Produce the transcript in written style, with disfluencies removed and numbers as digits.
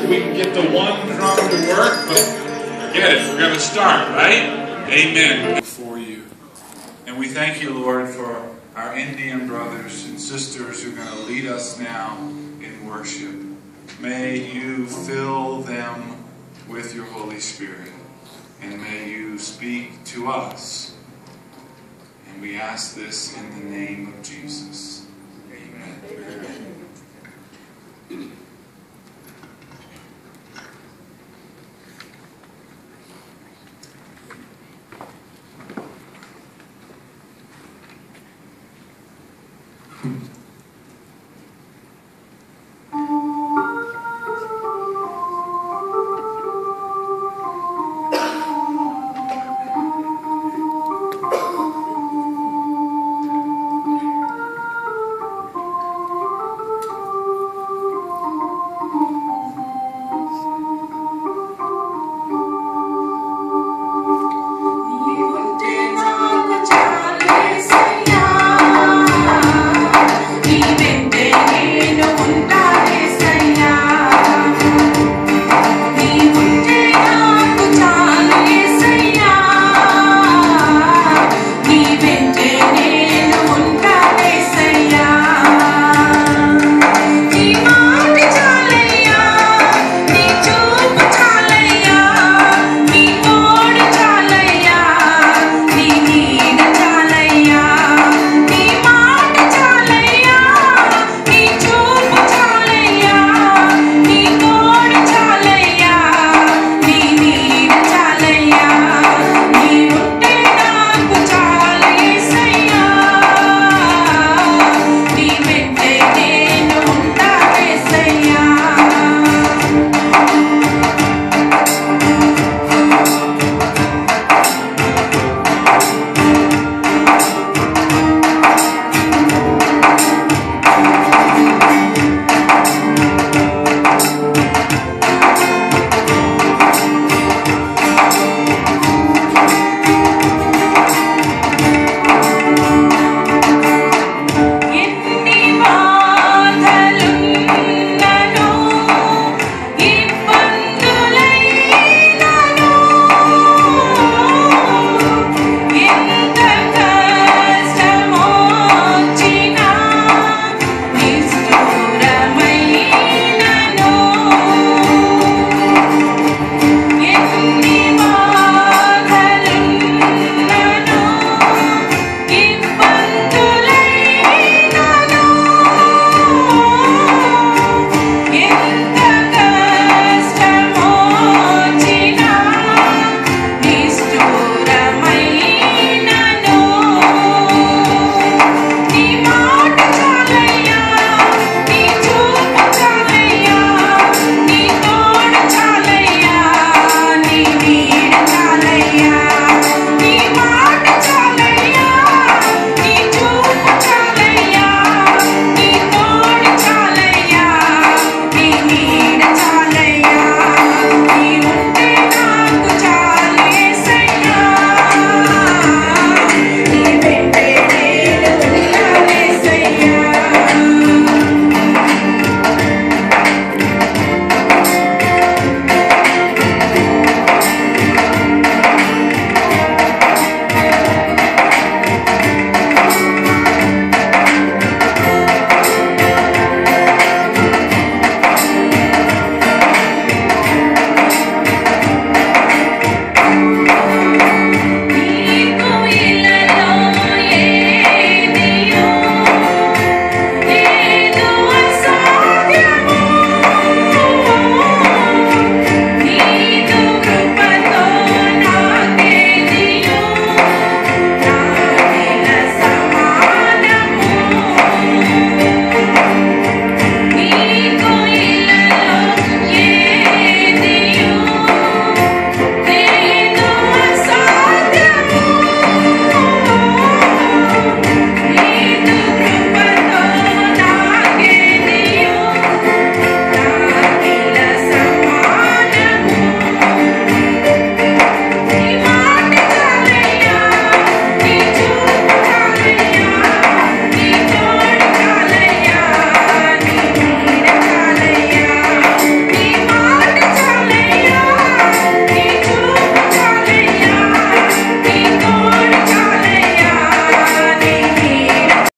if we can get the one drum to work, but forget it. We're going to start, right? Amen. For you. And we thank you, Lord, for our Indian brothers and sisters who are going to lead us now in worship. May you fill them with your Holy Spirit. And may you speak to us. And we ask this in the name of Jesus.